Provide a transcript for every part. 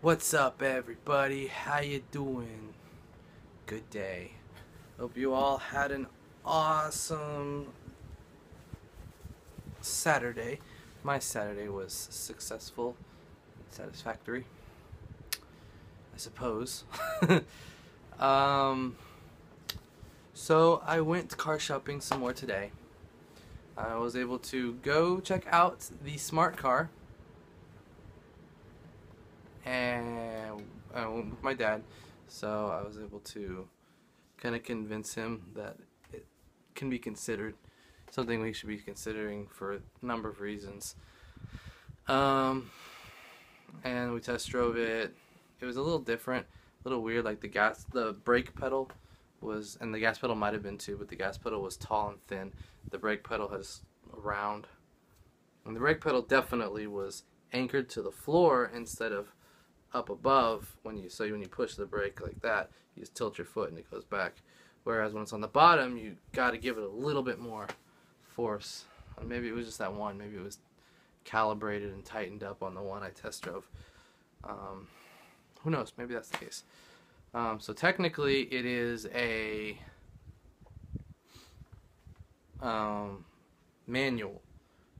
What's up, everybody? How you doing? Good day. Hope you all had an awesome Saturday. My Saturday was successful and satisfactory, I suppose. um, so I went car shopping some more today. I was able to go check out the smart car, and I went with my dad, so I was able to kind of convince him that it can be considered something we should be considering for a number of reasons. Um, and we test drove it. It was a little different, a little weird. Like the brake pedal was, and the gas pedal might have been too, but the gas pedal was tall and thin. The brake pedal has round, and the brake pedal definitely was anchored to the floor instead of up above. When you push the brake like that, you just tilt your foot and it goes back. Whereas when it's on the bottom, you got to give it a little bit more force. Maybe it was just that one. Maybe it was calibrated and tightened up on the one I test drove. Who knows? Maybe that's the case. So technically, it is a manual,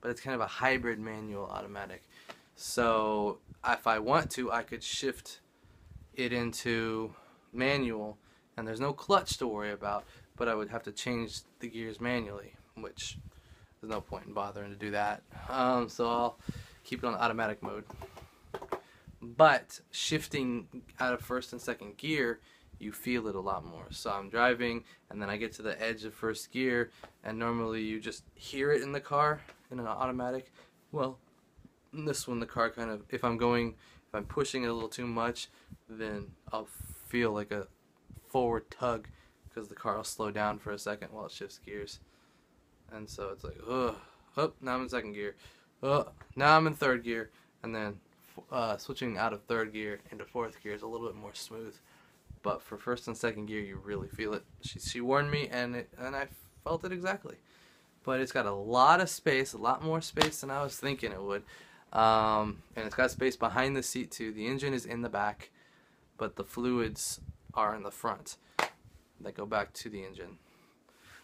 but it's kind of a hybrid manual automatic. So if I want to, I could shift it into manual, and there's no clutch to worry about, but I would have to change the gears manually, which there's no point in bothering to do that. So I'll keep it on automatic mode. But shifting out of first and second gear, you feel it a lot more. So I'm driving, and then I get to the edge of first gear, and normally you just hear it in the car in an automatic. Well, in this one, the car kind of, if I'm pushing it a little too much, then I'll feel like a forward tug because the car will slow down for a second while it shifts gears. And so it's like, oh, now I'm in second gear. Oh, now I'm in third gear. And then switching out of third gear into fourth gear is a little bit more smooth. But for first and second gear, you really feel it. She warned me, and I felt it exactly. But it's got a lot of space, a lot more space than I was thinking it would. And it's got space behind the seat too. The engine is in the back, but the fluids are in the front that go back to the engine.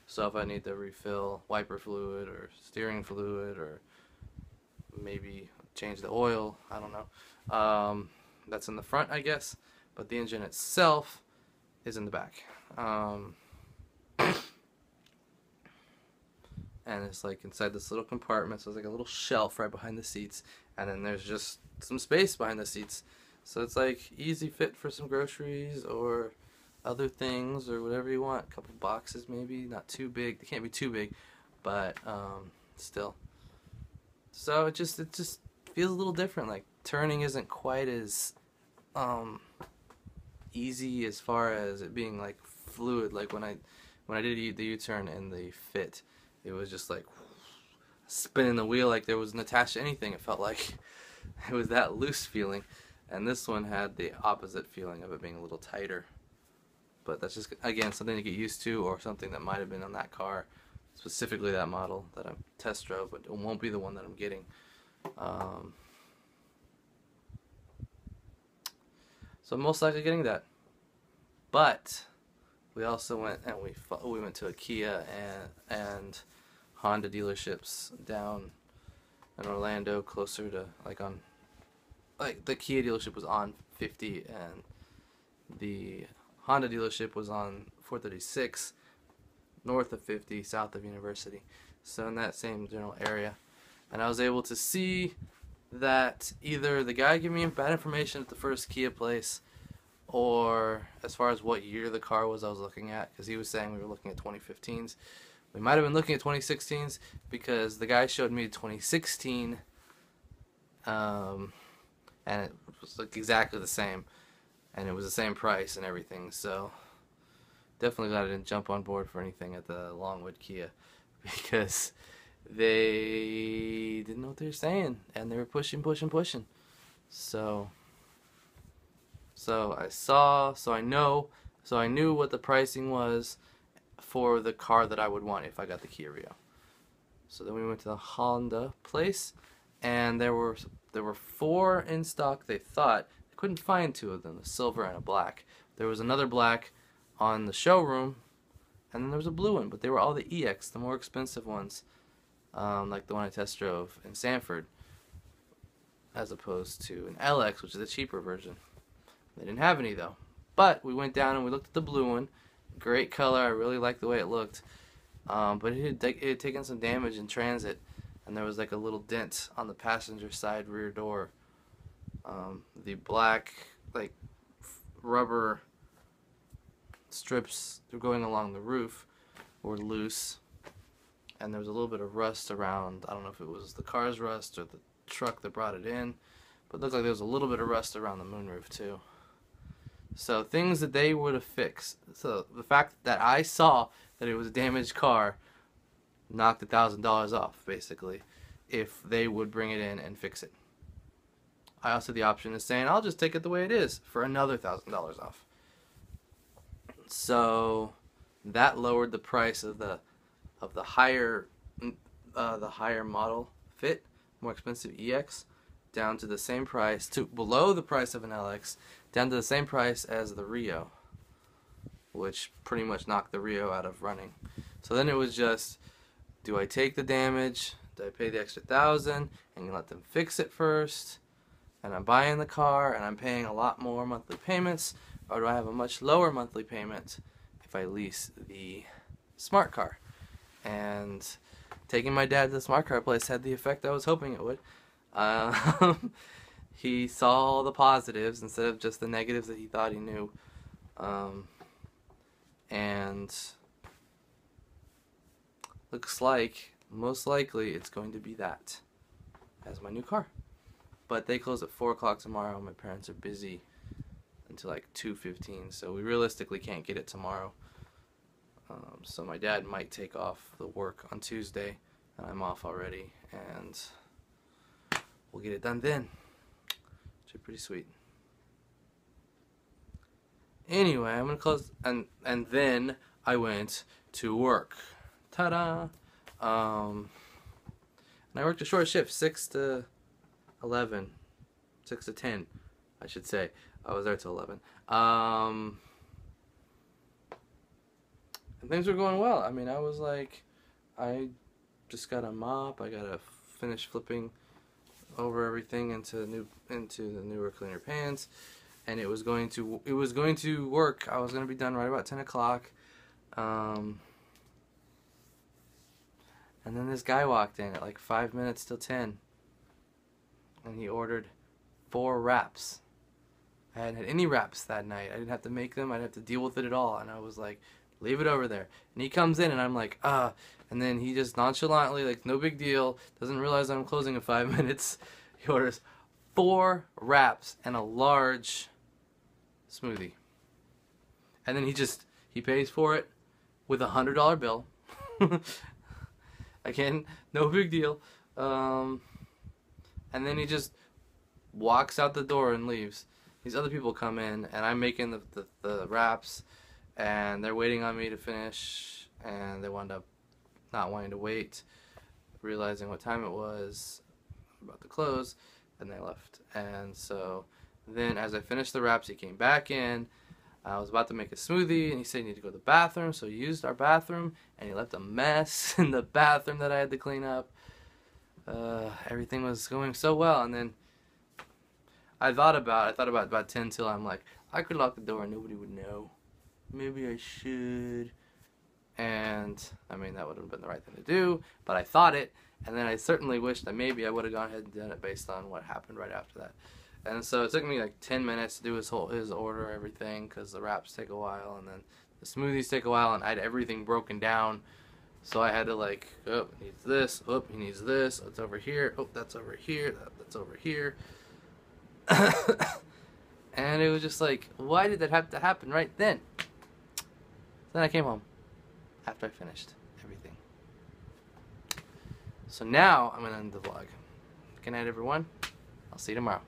So if I need to refill wiper fluid or steering fluid or maybe change the oil, I don't know. That's in the front, I guess, but the engine itself is in the back. And it's like inside this little compartment, so it's like a little shelf right behind the seats, and then there's just some space behind the seats. So it's like easy fit for some groceries or other things or whatever you want. A couple boxes maybe, not too big. They can't be too big, but still. So it just feels a little different. Like turning isn't quite as easy as far as it being like fluid. Like when I did the U-turn in the Fit, it was just like spinning the wheel like there wasn't attached to anything. It felt like it was that loose feeling. And this one had the opposite feeling of it being a little tighter. But that's just, again, something to get used to, or something that might have been on that car, specifically that model that I test drove, but it won't be the one that I'm getting. So I'm most likely getting that. But we also went and we went to a Kia and Honda dealerships down in Orlando, closer to like the Kia dealership was on 50 and the Honda dealership was on 436, north of 50, south of University. So in that same general area. And I was able to see that either the guy gave me bad information at the first Kia place, or as far as what year the car was I was looking at, because he was saying we were looking at 2015s. We might have been looking at 2016s because the guy showed me 2016, and it was like exactly the same, and it was the same price and everything. So definitely glad I didn't jump on board for anything at the Longwood Kia, because they didn't know what they were saying, and they were pushing. So I knew what the pricing was for the car that I would want if I got the Kia Rio. So then we went to the Honda place, and there were 4 in stock. They thought. The couldn't find two of them, a silver and a black. There was another black on the showroom, and then there was a blue one, but they were all the EX, the more expensive ones, like the one I test drove in Sanford, as opposed to an LX, which is the cheaper version. They didn't have any though. But we went down and we looked at the blue one. Great color. I really liked the way it looked. But it had taken some damage in transit, and there was like a little dent on the passenger side rear door. The black like rubber strips going along the roof were loose, and there was a little bit of rust around. I don't know if it was the car's rust or the truck that brought it in, but it looked like there was a little bit of rust around the moonroof too. So things that they would have fixed. So the fact that I saw that it was a damaged car knocked $1,000 off, basically, if they would bring it in and fix it. I also had the option of saying, I'll just take it the way it is for another $1,000 off. So that lowered the price of the higher model Fit, more expensive EX, down to the same price, to below the price of an LX, down to the same price as the Rio, which pretty much knocked the Rio out of running. So then it was just, do I take the damage? Do I pay the extra $1,000 and let them fix it first? And I'm buying the car and I'm paying a lot more monthly payments, or do I have a much lower monthly payment if I lease the smart car? And taking my dad to the smart car place had the effect I was hoping it would. He saw all the positives instead of just the negatives that he thought he knew. And looks like, most likely, it's going to be that as my new car. But they close at 4 o'clock tomorrow. My parents are busy until like 2:15, so we realistically can't get it tomorrow. So my dad might take off the work on Tuesday, and I'm off already, and we'll get it done then, which is pretty sweet. Anyway, I'm gonna close, and then I went to work. Ta-da! And I worked a short shift, 6 to 11, 6 to 10, I should say. I was there till 11. And things were going well. I mean, I was like, I just got a mop. I gotta finish flipping over everything into the newer, cleaner pans, and it was going to work. I was gonna be done right about 10 o'clock. And then this guy walked in at like 5 minutes till 10, and he ordered 4 wraps. I hadn't had any wraps that night. I didn't have to make them. I didn't have to deal with it at all. And I was like, leave it over there. And he comes in, and I'm like, ah. And then he just nonchalantly, like, no big deal, doesn't realize I'm closing in 5 minutes. He orders 4 wraps and a large smoothie. And then he pays for it with a $100 bill. Again, no big deal. And then he just walks out the door and leaves. These other people come in, and I'm making the wraps, and they're waiting on me to finish, and they wound up not wanting to wait, realizing what time it was, about to close, and they left. And so then as I finished the wraps, he came back in. I was about to make a smoothie, and he said he needed to go to the bathroom, so he used our bathroom, and he left a mess in the bathroom that I had to clean up. Everything was going so well, and then I thought about 10 till I'm like, I could lock the door and nobody would know. Maybe I should. And, I mean, that would have been the right thing to do, but I thought it, and then I certainly wished that maybe I would have gone ahead and done it based on what happened right after that. And so it took me like 10 minutes to do his order, everything, because the wraps take a while, and then the smoothies take a while, and I had everything broken down. So I had to like, oh, he needs this, oh, he needs this, oh, it's over here, oh, that's over here, that's over here. And it was just like, why did that have to happen right then? Then I came home after I finished everything. So now I'm going to end the vlog. Good night, everyone. I'll see you tomorrow.